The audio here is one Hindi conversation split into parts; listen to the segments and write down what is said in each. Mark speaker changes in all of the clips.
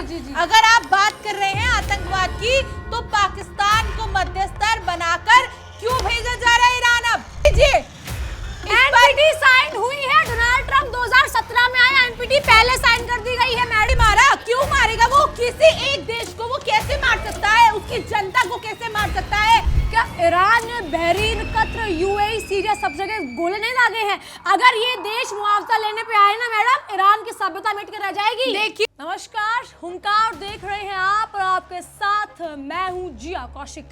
Speaker 1: जी।
Speaker 2: अगर आप बात कर रहे हैं आतंकवाद की, तो पाकिस्तान को मध्यस्थर बनाकर क्यों भेजा जा रहा है ईरान? अब
Speaker 1: एनपीटी साइन हुई है। डोनाल्ड ट्रंप 2017 में आया, एनपीटी पहले साइन कर दी गई है। मैडम
Speaker 2: मारा क्यों मारेगा? वो किसी एक देश को वो कैसे मार सकता है? उसकी जनता को कैसे मार सकता है?
Speaker 1: क्या ईरान ने बहरीन, कतर, यूएई, सीरिया सब जगह गोले नहीं दागे हैं? अगर ये देश मुआवजा लेने पे आए ना मैडम, ईरान की सभ्यता मिट कर रह जाएगी।
Speaker 2: देखिए,
Speaker 1: नमस्कार, हुंकार देख रहे हैं आप और आपके साथ मैं हूं जिया कौशिक।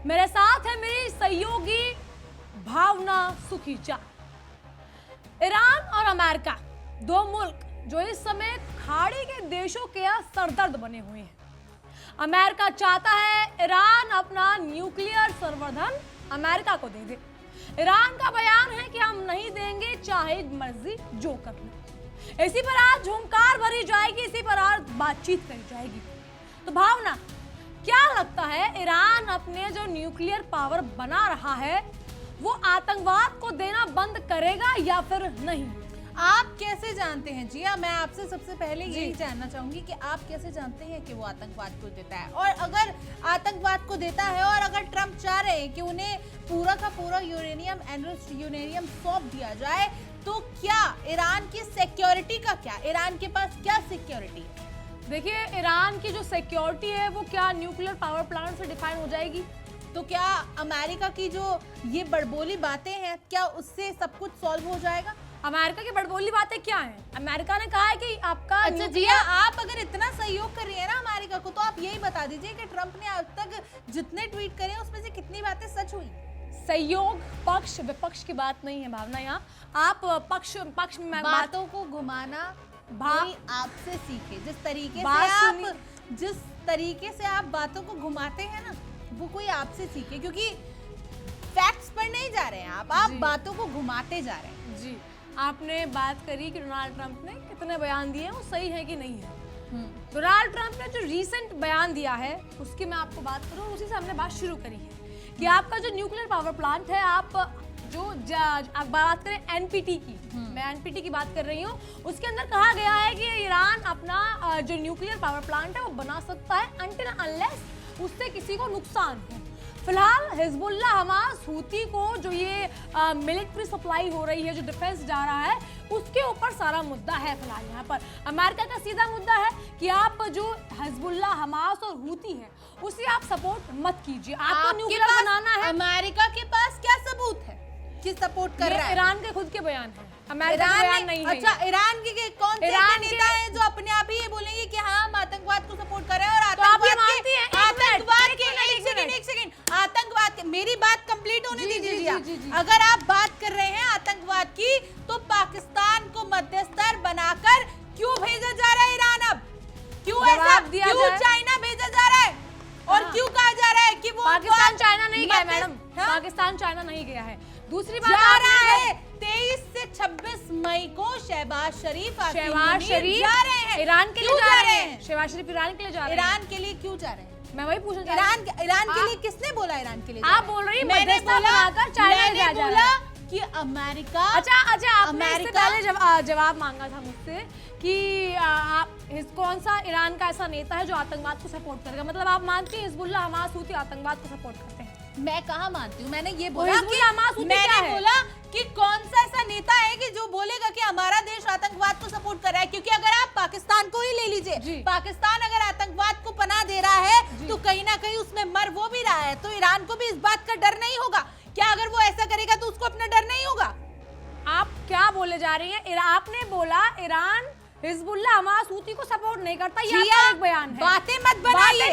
Speaker 1: मेरे साथ है मेरी सहयोगी भावना सुखीचा। ईरान और अमेरिका, दो मुल्क जो इस समय खाड़ी के देशों के सरदर्द बने हुए हैं। अमेरिका चाहता है ईरान अपना न्यूक्लियर संवर्धन अमेरिका को दे दे। ईरान का बयान है कि हम नहीं देंगे, चाहे मर्जी जो कर ले। इसी पर आज हुंकार भरी जाएगी, इसी पर आज बातचीत करी जाएगी। तो भावना, क्या लगता है ईरान अपने जो न्यूक्लियर पावर बना रहा है वो आतंकवाद को देना बंद करेगा या फिर नहीं?
Speaker 2: आप कैसे जानते हैं जिया? मैं आपसे सबसे पहले यही जानना चाहूंगी कि आप कैसे जानते हैं कि वो आतंकवाद को देता है? और अगर आतंकवाद को देता है और अगर ट्रंप चाह रहे हैं कि उन्हें पूरा का पूरा यूरेनियम, एनरिच्ड यूरेनियम सौंप दिया जाए, तो क्या ईरान की सिक्योरिटी का क्या? ईरान के पास क्या सिक्योरिटी है?
Speaker 1: देखिए, ईरान की जो सिक्योरिटी है वो क्या न्यूक्लियर पावर प्लांट से डिफाइन हो जाएगी?
Speaker 2: तो क्या अमेरिका की जो ये बड़बोली बातें हैं, क्या उससे सब कुछ सॉल्व हो जाएगा?
Speaker 1: अमेरिका की बड़बोली बातें क्या हैं? अमेरिका ने कहा है कि आपका
Speaker 2: अच्छा जिया, आप अगर इतना सहयोग कर रही है ना अमेरिका को, तो आप यही बता दीजिए कि ट्रंप ने अब तक जितने ट्वीट करे उसमें से कितनी बातें सच हुई?
Speaker 1: सहयोग पक्ष विपक्ष की बात नहीं है भावना। यहाँ आप पक्ष में
Speaker 2: बातों को घुमाना कोई आपसे सीखे। जिस तरीके से आप बातों को घुमाते हैं ना, वो कोई आपसे सीखे, क्योंकि फैक्ट्स पर नहीं जा रहे हैं आप बातों को घुमाते जा रहे हैं।
Speaker 1: जी, आपने बात करी कि डोनाल्ड ट्रंप ने कितने बयान दिए हैं, वो सही है कि नहीं है। डोनाल्ड ट्रंप ने जो रीसेंट बयान दिया है उसकी मैं आपको बात करूं, उसी से हमने बात शुरू करी है कि आपका जो न्यूक्लियर पावर प्लांट है, आप बात करें एनपीटी की, मैं एनपीटी की बात कर रही हूँ, उसके अंदर कहा गया है कि ईरान अपना जो न्यूक्लियर पावर प्लांट है वो बना सकता है अनटिल अनलेस उससे किसी को नुकसान हो। फिलहाल हिजबुल्लाह, हमास, हूती को जो ये मिलिट्री सप्लाई हो रही है, जो डिफेंस जा रहा है, उसके ऊपर सारा मुद्दा है फिलहाल यहाँ पर। अमेरिका का सीधा मुद्दा है कि आप जो हिजबुल्लाह, हमास और हूती है उसे आप सपोर्ट मत कीजिए, आपको न्यूक्लियर बनाना है।
Speaker 2: अमेरिका के पास क्या सबूत है कि सपोर्ट कर रहा है?
Speaker 1: ईरान के खुद के बयान है, अमेरिका का बयान नहीं है।
Speaker 2: अच्छा, ईरान के कौन से नेता हैं जो अपने आप ही ये बोलेंगे कि हाँ हम आतंकवाद को सपोर्ट कर रहे हैं? और आतंकवाद के मेरी बात कंप्लीट होने दीजिए। अगर आप बात कर रहे हैं आतंकवाद की, तो पाकिस्तान को मध्यस्थर बनाकर क्यों भेजा जा रहा है ईरान? अब क्यों ऐसा? क्यों चाइना भेजा जा रहा है? और क्यों कहा जा रहा है कि वो
Speaker 1: पाकिस्तान चाइना नहीं गया मैडम, पाकिस्तान चाइना नहीं गया है। दूसरी बात
Speaker 2: जा रहा है 23 से 26 मई को शहबाज शरीफ जा रहे हैं।
Speaker 1: ईरान के लिए जा रहे हैं। शहबाज शरीफ ईरान के लिए जा रहे हैं।
Speaker 2: ईरान के लिए क्यों जा रहे हैं?
Speaker 1: मैं वही पूछना चाह रही हूं।
Speaker 2: ईरान के लिए किसने बोला? ईरान के लिए
Speaker 1: आप बोल रही हैं मध्यस्थता बनाकर चाइना जा रहा है
Speaker 2: कि अमेरिका।
Speaker 1: अच्छा, आपने इससे पहले जवाब मांगा था मुझसे कि कौन सा ईरान का ऐसा नेता है जो आतंकवाद को सपोर्ट करेगा? मतलब आप मानती हैं हिजबुल्लाह, हमास, हूती आतंकवाद को सपोर्ट करते हैं?
Speaker 2: मैं कहाँ मानती हूँ? मैंने ये बोला कि कौन सा ऐसा नेता है कि जो बोलेगा कि हमारा देश आतंकवाद को सपोर्ट कर रहा है? क्योंकि अगर आप पाकिस्तान को ही ले लीजिए, पाकिस्तान अगर आतंकवाद को पनाह दे रहा है तो कहीं ना कहीं उसमें मर वो भी रहा है, तो ईरान को भी इस बात का डर नहीं होगा क्या? अगर वो ऐसा करेगा तो उसको अपना डर नहीं होगा?
Speaker 1: आप क्या बोले जा रही हैं? आपने बोला ईरान हिजबुल्लाह, हमास, हूती को सपोर्ट नहीं करता, ये आपका एक बयान है।
Speaker 2: बातें मत बनाइए।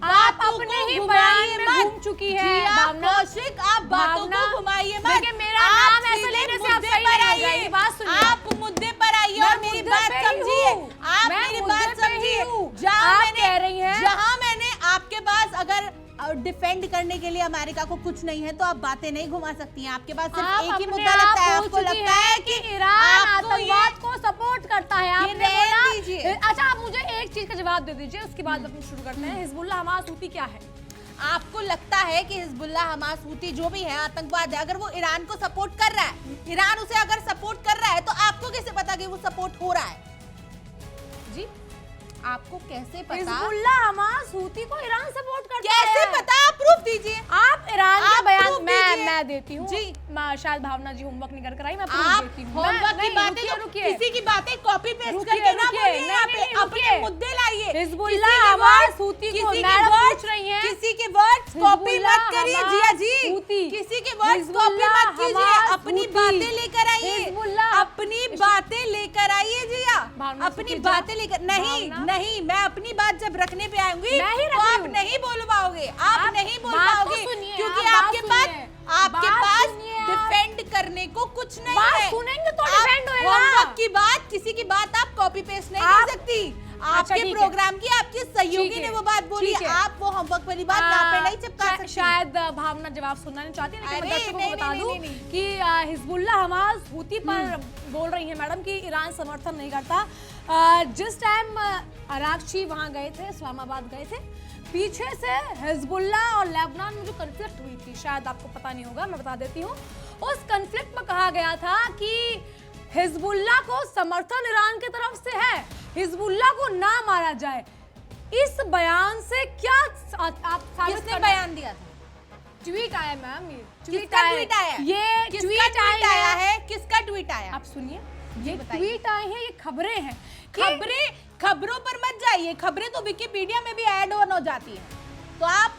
Speaker 1: आप अपने ही बयान में घूम चुकी है भावना।
Speaker 2: आप बातों को घुमाइए मत।
Speaker 1: देखिए, मेरा नाम ऐसे लेने से आप सही नहीं हो जाएगी। बात सुनिए,
Speaker 2: आप मुद्दे पर आइए और मेरी बात समझिए। आप मेरी बात समझिए। जहां मैंने आपके पास अगर डिफेंड करने के लिए अमेरिका को कुछ नहीं है तो आप बातें नहीं घुमा सकती हैं। आपके पास सिर्फ एक ही मुद्दा लगता है। आपको लगता है कि
Speaker 1: ईरान आतंकवाद को सपोर्ट करता है। आपने बोला। अच्छा, आप मुझे एक चीज का जवाब दे दीजिए, उसके बाद अपन शुरू करते हैं। हिजबुल्लाह, हमास, हूती क्या है?
Speaker 2: आपको लगता है कि हिजबुल्लाह, हमास, हूती जो भी है आतंकवाद है? अगर वो ईरान को सपोर्ट कर रहा है, ईरान उसे अगर सपोर्ट कर रहा है, तो आपको कैसे पता कि वो सपोर्ट हो रहा है?
Speaker 1: जी,
Speaker 2: आपको कैसे पता?
Speaker 1: हिजबुल्लाह हमास हूती को ईरान सपोर्ट करता है।
Speaker 2: कैसे पता? आप प्रूफ दीजिए।
Speaker 1: आप ईरान के
Speaker 2: आप
Speaker 1: बयान
Speaker 2: proof दीजिए।
Speaker 1: मैं देती हूँ
Speaker 2: जी।
Speaker 1: शायद भावना जी होमवर्क नहीं कर आई, मैं
Speaker 2: आप
Speaker 1: proof देती हूँ।
Speaker 2: होमवर्क की
Speaker 1: नहीं,
Speaker 2: बातें
Speaker 1: रुकिए,
Speaker 2: तो
Speaker 1: रुकिए।
Speaker 2: किसी की बातें कॉपी पेस्ट
Speaker 1: रुकिए,
Speaker 2: करके ना
Speaker 1: रुकिए,
Speaker 2: बोलिए, यहाँ
Speaker 1: नहीं,
Speaker 2: पे
Speaker 1: नहीं,
Speaker 2: अपने
Speaker 1: रुकिए।
Speaker 2: मुद्दे लाइए।
Speaker 1: हिजबुल्लाह
Speaker 2: किसी के
Speaker 1: हमास
Speaker 2: words-
Speaker 1: हूती को
Speaker 2: किसी के
Speaker 1: मैडम
Speaker 2: words-
Speaker 1: पूछ रही हैं।
Speaker 2: किसी के वर्ड्स कॉपी
Speaker 1: हिजबुल्लाह
Speaker 2: मत करिए
Speaker 1: हमास
Speaker 2: जिया जी,
Speaker 1: हूती।
Speaker 2: किसी के वर्ड्स कॉपी
Speaker 1: हिजबुल्लाह
Speaker 2: मत कीजिए,
Speaker 1: हमास
Speaker 2: अपनी
Speaker 1: हूती।
Speaker 2: बातें लेकर आइए,
Speaker 1: हिजबुल्लाह
Speaker 2: अपनी बातें लेकर आइए जिया,
Speaker 1: भावना
Speaker 2: अपनी
Speaker 1: सुखी जा।
Speaker 2: बातें लेकर नहीं
Speaker 1: भावना।
Speaker 2: नहीं, मैं अपनी बात जब रखने पे आऊंगी
Speaker 1: मैं ही
Speaker 2: तो
Speaker 1: रख रही
Speaker 2: आप
Speaker 1: हूँ।
Speaker 2: नहीं बोल पाओगे, आप नहीं बोल
Speaker 1: बात तो
Speaker 2: पाओगे,
Speaker 1: सुनिए,
Speaker 2: क्योंकि
Speaker 1: आप बात
Speaker 2: आपके पास
Speaker 1: सुनिए।
Speaker 2: आपके
Speaker 1: बात
Speaker 2: पास
Speaker 1: सुनिए आप।
Speaker 2: डिफेंड करने को कुछ नहीं
Speaker 1: बात
Speaker 2: है।
Speaker 1: सुनेंगे तो
Speaker 2: आप
Speaker 1: डिफेंड होएगा।
Speaker 2: होमवर्क की बात, किसी की बात आप कॉपी पेस्ट नहीं
Speaker 1: आप-
Speaker 2: कर सकती।
Speaker 1: अच्छा,
Speaker 2: आपके
Speaker 1: ठीक है।
Speaker 2: प्रोग्राम की आपके सहयोगी
Speaker 1: ठीक
Speaker 2: ने
Speaker 1: है,
Speaker 2: वो बात बोली,
Speaker 1: ठीक है।
Speaker 2: आप वो होमवर्क वाली बात यहाँ पे नहीं चिपका सकती।
Speaker 1: शायद भावना जवाब सुनना नहीं चाहती, लेकिन मैं
Speaker 2: अरे,
Speaker 1: दर्शकों को
Speaker 2: नहीं,
Speaker 1: बता
Speaker 2: नहीं,
Speaker 1: दूं
Speaker 2: नहीं, नहीं।
Speaker 1: कि हिजबुल्लाह हमास हूती पर बोल रही है मैडम कि ईरान समर्थन नहीं करता। जिस टाइम अरागची वहां गए थे, इस्लामाबाद गए थे, पीछे से हिजबुल्लाह और लेबनान में जो कन्फ्लिक्ट हुई थी, शायद आपको पता नहीं होगा, मैं बता देती हूँ। उस कन्फ्लिक्ट में कहा गया था कि हिजबुल्लाह को समर्थन ईरान की तरफ से है, हिजबुल्लाह को ना मारा जाए। इस बयान से क्या आप साबित
Speaker 2: किसने
Speaker 1: करना-
Speaker 2: बयान दिया था?
Speaker 1: ट्वीट आया मैम, ये
Speaker 2: किसका ट्वीट आया?
Speaker 1: ये
Speaker 2: किसका
Speaker 1: ट्वीट
Speaker 2: ट्वीट आया है? किसका ट्वीट आया?
Speaker 1: आप सुनिए, ये
Speaker 2: बताइए।
Speaker 1: ट्वीट आए हैं, ये खबरें हैं कि
Speaker 2: खबरों पर मत जाइए, खबरें तो विकिपीडिया में भी ऐड ऑन हो जाती है, तो आप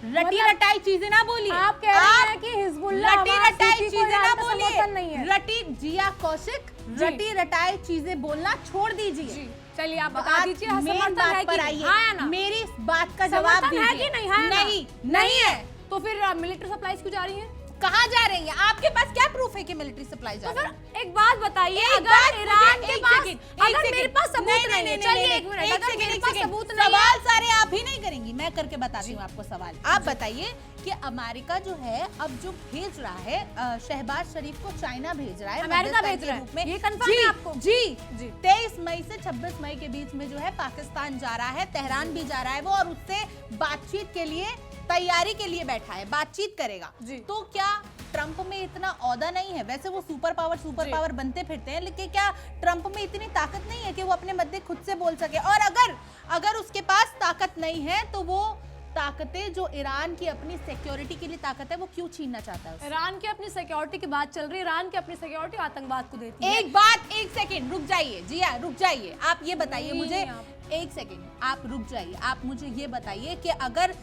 Speaker 2: रटी
Speaker 1: मतलब
Speaker 2: रटाई चीजें ना बोलिए।
Speaker 1: आप कह रहे हैं कि हिजबुल्लाह
Speaker 2: रटी
Speaker 1: हमास
Speaker 2: रटाई
Speaker 1: हूती को
Speaker 2: चीजें
Speaker 1: ईरान
Speaker 2: ना
Speaker 1: का
Speaker 2: बोलिए।
Speaker 1: समर्थन नहीं है।
Speaker 2: रटी जिया कौशिक,
Speaker 1: जी।
Speaker 2: रटी रटाई चीजें बोलना छोड़ दीजिए।
Speaker 1: जी, चलिए आप बता दीजिए, हाँ,
Speaker 2: मेन
Speaker 1: समर्थन
Speaker 2: बात
Speaker 1: है
Speaker 2: पर
Speaker 1: कि
Speaker 2: आइए।
Speaker 1: हाँ या ना?
Speaker 2: मेरी इस बात का जवाब
Speaker 1: समर्थन है
Speaker 2: दीजिए।
Speaker 1: कि नहीं? हाँ या ना?
Speaker 2: नहीं है।
Speaker 1: तो फिर मिलिट्री सप्लाईज क्यों जा रही है?
Speaker 2: कहाँ जा रही है? आपके पास क्या प्रूफ है कि मिलिट्री सप्लाई जा
Speaker 1: तो
Speaker 2: रही है?
Speaker 1: फिर एक बात बताइए,
Speaker 2: एक बात
Speaker 1: अगर ईरान
Speaker 2: मुझे-
Speaker 1: के
Speaker 2: एक
Speaker 1: पास
Speaker 2: सेकंड, एक
Speaker 1: अगर मेरे
Speaker 2: सेकंड।
Speaker 1: पास सबूत नहीं है, चलिए
Speaker 2: नहीं,
Speaker 1: एक मिनट,
Speaker 2: एक
Speaker 1: अगर
Speaker 2: सेकंड,
Speaker 1: मेरे
Speaker 2: एक
Speaker 1: पास
Speaker 2: सेकंड।
Speaker 1: सबूत नहीं है,
Speaker 2: सवाल सारे आप ही नहीं करेंगी, मैं करके बताती हूँ आपको सवाल। आप बताइए कि अमेरिका जो है अब जो भेज रहा है शहबाज शरीफ को चाइना भेज रहा है,
Speaker 1: अमेरिका
Speaker 2: मध्यस्थता
Speaker 1: भेज
Speaker 2: के
Speaker 1: रहा है,
Speaker 2: रूप में।
Speaker 1: ये confirm है आपको?
Speaker 2: जी
Speaker 1: जी।
Speaker 2: 23 मई से 26 मई के बीच में जो है पाकिस्तान जा रहा है, तेहरान भी जा रहा है वो, और उससे बातचीत के लिए तैयारी के लिए बैठा है, बातचीत करेगा।
Speaker 1: जी।
Speaker 2: तो क्या ट्रंप में इतना औदा नहीं है? वैसे वो सुपर पावर बनते फिरते हैं, लेकिन क्या ट्रंप में इतनी ताकत नहीं है कि वो अपने मुद्दे खुद से बोल सके? और अगर उसके पास ताकत नहीं है तो वो ताकतें जो ईरान की अपनी सिक्योरिटी के लिए ताकत है वो क्यों छीनना चाहता है उससे?
Speaker 1: ईरान की अपनी सिक्योरिटी की बात चल रही है, ईरान की अपनी सिक्योरिटी आतंकवाद को देती है।
Speaker 2: एक बात, एक सेकंड रुक जाइए जिया, रुक जाइए। आप ये बताइए
Speaker 1: नहीं,
Speaker 2: मुझे,
Speaker 1: आप-
Speaker 2: एक सेकंड आप रुक जाइए। आप मुझे ये बताइए कि अगर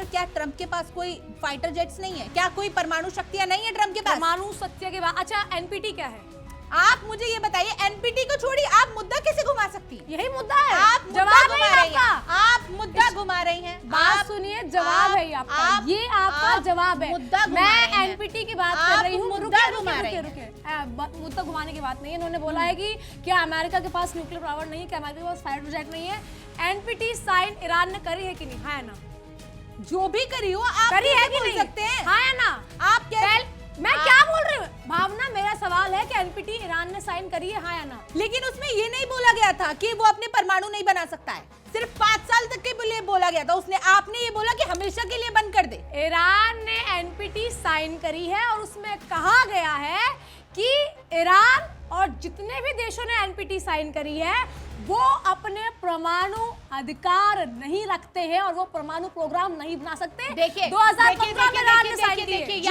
Speaker 2: क्या ट्रंप के पास कोई फाइटर जेट्स नहीं है? क्या कोई परमाणु शक्तियां नहीं है ट्रंप के पास?
Speaker 1: परमाणु सत्य के बाद, अच्छा एनपीटी क्या है?
Speaker 2: आप मुझे ये बताइए, एनपीटी को छोड़िए, आप मुद्दा कैसे घुमा सकती हैं?
Speaker 1: यही मुद्दा है,
Speaker 2: आप मुद्दा
Speaker 1: जवाब
Speaker 2: घुमा
Speaker 1: है
Speaker 2: रही हैं।
Speaker 1: आपका।
Speaker 2: आप मुद्दा घुमा रही हैं।
Speaker 1: बात
Speaker 2: आप-
Speaker 1: सुनिए, जवाब है ये आपका, ये आपका
Speaker 2: आप
Speaker 1: जवाब है।
Speaker 2: मुद्दा घुमा
Speaker 1: मैं
Speaker 2: रही हैं।
Speaker 1: एनपीटी की बात
Speaker 2: आप
Speaker 1: कर रही हूँ।
Speaker 2: मुद्दा
Speaker 1: रुकिए,
Speaker 2: घुमा
Speaker 1: रुकिए,
Speaker 2: रही
Speaker 1: रुकिए,
Speaker 2: हैं।
Speaker 1: रुकिए। मुद्दा घुमाने की बात नहीं है। इन्होंने बोला है कि क्या अमेरिका के पास न्यूक्लियर पावर नहीं है, क्या अमेरिका के पास फाइटर जेट नहीं है? एनपीटी साइन ईरान ने करी है कि नहीं? हाँ या ना?
Speaker 2: जो भी करी हो आप
Speaker 1: करी है
Speaker 2: कैसे
Speaker 1: कि
Speaker 2: बोल
Speaker 1: नहीं?
Speaker 2: सकते हैं?
Speaker 1: हाँ या ना?
Speaker 2: आप क्या
Speaker 1: मैं क्या बोल रही हूँ भावना, मेरा सवाल है कि एनपीटी ईरान ने साइन करी है, हाँ या ना?
Speaker 2: लेकिन उसमें ये नहीं बोला गया था कि वो अपने परमाणु नहीं बना सकता है, सिर्फ 5 साल तक के लिए बोला गया था। उसने आपने ये बोला कि हमेशा के लिए बंद कर दे।
Speaker 1: ईरान ने एनपीटी साइन करी है और उसमें कहा गया है कि ईरान और जितने भी देशों ने एनपीटी साइन करी है वो अपने परमाणु अधिकार नहीं रखते हैं और वो परमाणु प्रोग्राम नहीं बना सकते।
Speaker 2: देखिए
Speaker 1: 2015 में ईरान ने साइन की है।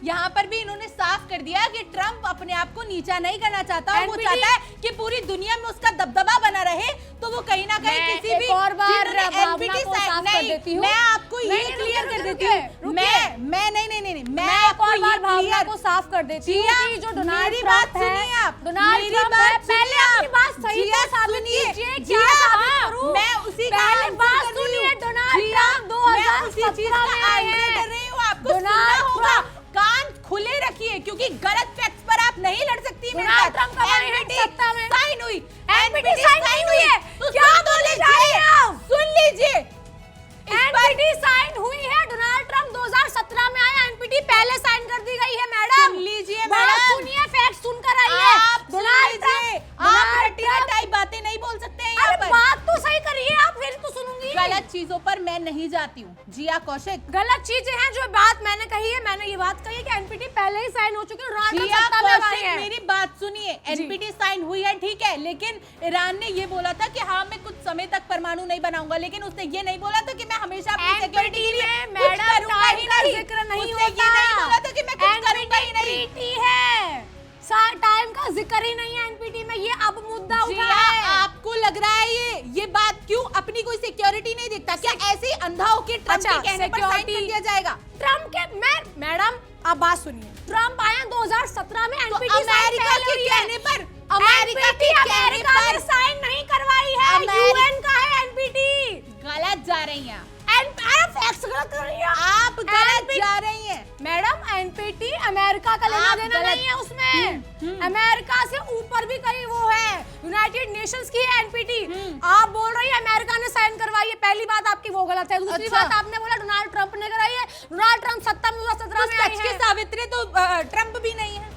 Speaker 2: यहाँ पर भी इन्होंने साफ कर दिया कि ट्रंप अपने आप को नीचा नहीं करना चाहता और वो
Speaker 1: NPT
Speaker 2: चाहता है कि पूरी दुनिया में उसका दबदबा बना रहे, तो वो कहीं ना कहीं
Speaker 1: मैं
Speaker 2: किसी
Speaker 1: एक
Speaker 2: भी
Speaker 1: और बार
Speaker 2: जिन्होंने
Speaker 1: भावना
Speaker 2: NPT
Speaker 1: को साफ कर
Speaker 2: नहीं,
Speaker 1: देती हूँ।
Speaker 2: मैं आपको ये
Speaker 1: नहीं,
Speaker 2: क्लियर
Speaker 1: रुकिए,
Speaker 2: कर देती
Speaker 1: रुकिए,
Speaker 2: हूँ।
Speaker 1: रुकिए।
Speaker 2: मैं नहीं, मैं
Speaker 1: मैं एक
Speaker 2: आपको
Speaker 1: और
Speaker 2: ये
Speaker 1: बार भावना
Speaker 2: क्लियर
Speaker 1: को साफ कर देती हूँ
Speaker 2: जिया,
Speaker 1: कि जो डोनाल्ड
Speaker 2: मेरी
Speaker 1: ट्रंप
Speaker 2: बात
Speaker 1: है,
Speaker 2: सुनिए आप,
Speaker 1: डोनाल्ड
Speaker 2: मेरी
Speaker 1: ट्रंप
Speaker 2: बात
Speaker 1: है, पहले
Speaker 2: सुनिए
Speaker 1: अपनी
Speaker 2: आप,
Speaker 1: बात सही
Speaker 2: जिया,
Speaker 1: से साबित
Speaker 2: सुनिए,
Speaker 1: कीजिए,
Speaker 2: जिया,
Speaker 1: क्या साबित करूं?
Speaker 2: मैं उसी का
Speaker 1: पहले
Speaker 2: आंसर
Speaker 1: बात
Speaker 2: कर रही
Speaker 1: सुनिए,
Speaker 2: हूँ।
Speaker 1: डोनाल्ड
Speaker 2: जिया,
Speaker 1: ट्रंप
Speaker 2: मैं उसी चीज
Speaker 1: 2017
Speaker 2: का
Speaker 1: में आए
Speaker 2: आंसर
Speaker 1: हैं।
Speaker 2: कर रही हूँ, आपको
Speaker 1: डोनाल्ड
Speaker 2: सुनना होगा।
Speaker 1: ट्रंप-
Speaker 2: कान खुले रखिए क्योंकि गलत फैक्ट्स पर आप नहीं लड़ सकती मेरे
Speaker 1: डोनाल्ड
Speaker 2: साथ।
Speaker 1: ट्रंप कब आए हैं
Speaker 2: NPT
Speaker 1: सत्ता में?
Speaker 2: साइन हुई,
Speaker 1: NPT साइन नहीं हुई है।
Speaker 2: तो
Speaker 1: क्या
Speaker 2: सुन
Speaker 1: बोले
Speaker 2: लीजिए,
Speaker 1: जा रही हैं आप?
Speaker 2: सुन लीजिए।
Speaker 1: एनपीटी साइन हुई है, डोनाल्ड ट्रंप 2017 में आया, एनपीटी पहले साइन कर दी गई है मैडम।
Speaker 2: सुन लीजिए
Speaker 1: बात
Speaker 2: मैडम।
Speaker 1: सुनिए, फैक्ट सुनकर आइए।
Speaker 2: आप सुन
Speaker 1: डोनाल्ड
Speaker 2: लीजिए,
Speaker 1: ट्रंप-
Speaker 2: आप
Speaker 1: डोनाल्ड
Speaker 2: रटिया
Speaker 1: ट्रंप-
Speaker 2: टाइप बातें नहीं बोल सकते हैं यहाँ
Speaker 1: अरे
Speaker 2: पर।
Speaker 1: बात तो सही करिए आप, फिर तो सुनूंगी।
Speaker 2: गलत चीजों पर मैं नहीं जाती हूँ जिया कौशिक।
Speaker 1: गलत चीजें हैं जो बात मैंने कही है, मैंने ये बात कही है कि एनपीटी पहले ही साइन हो चुकी है, डोनाल्ड ट्रंप
Speaker 2: जिया
Speaker 1: सत्ता में आए
Speaker 2: कौशिक,
Speaker 1: हैं।
Speaker 2: मेरी बात सुनिए। एनपीटी साइन हुई है ठीक है, लेकिन ईरान ने ये बोला था कि हाँ मैं कुछ समय तक परमाणु नहीं बनाऊंगा, लेकिन उसने ये नहीं बोला था कि मैं हमेशा अपनी सिक्योरिटी के लिए कुछ
Speaker 1: मैडम
Speaker 2: करूंगा ही
Speaker 1: टाइम का
Speaker 2: नहीं।
Speaker 1: जिक्र नहीं
Speaker 2: उसने
Speaker 1: होता।
Speaker 2: ये नहीं बोला था कि मैं कुछ करूंगा ही नहीं।
Speaker 1: एनपीटी है, टाइम का जिक्र ही नहीं है एनपीटी में, ये अब मुद्दा
Speaker 2: जी
Speaker 1: उठा
Speaker 2: हाँ,
Speaker 1: है।
Speaker 2: आपको लग रहा है ये बात क्यों? अपनी कोई सिक्योरिटी नहीं देखता क्या? ऐसे ही अंधा होके ट्रम्प के कहने पर साइन कर दिया जाएगा?
Speaker 1: ट्रम्प के मैडम आप बात सुनिए, ट्रम्प आया 2017 में,
Speaker 2: तो
Speaker 1: एनपीटी
Speaker 2: अमेरिका के कहने पर, अमेरिका के कहने
Speaker 1: अमेरिका ने
Speaker 2: पर
Speaker 1: साइन नहीं करवाई है, यूएन का है एनपीटी।
Speaker 2: गलत जा रही हैं
Speaker 1: फैक्ट्स गलत कर रही है
Speaker 2: आप, गलत जा रही हैं
Speaker 1: मैडम। एनपीटी अमेरिका का लेना
Speaker 2: आप
Speaker 1: देना
Speaker 2: गलत-
Speaker 1: नहीं है उसमें, अमेरिका से ऊपर भी कहीं वो है, यूनाइटेड नेशंस की है एनपीटी। आप बोल रही है अमेरिका ने साइन करवाई है, पहली बात आपकी वो गलत है। दूसरी
Speaker 2: अच्छा।
Speaker 1: बात आपने बोला डोनाल्ड ट्रंप ने कराई है, डोनाल्ड ट्रंप सत्ता में 2017 में आए
Speaker 2: सच के
Speaker 1: हैं।
Speaker 2: सावित्री तो ट्रम्प भी नहीं है,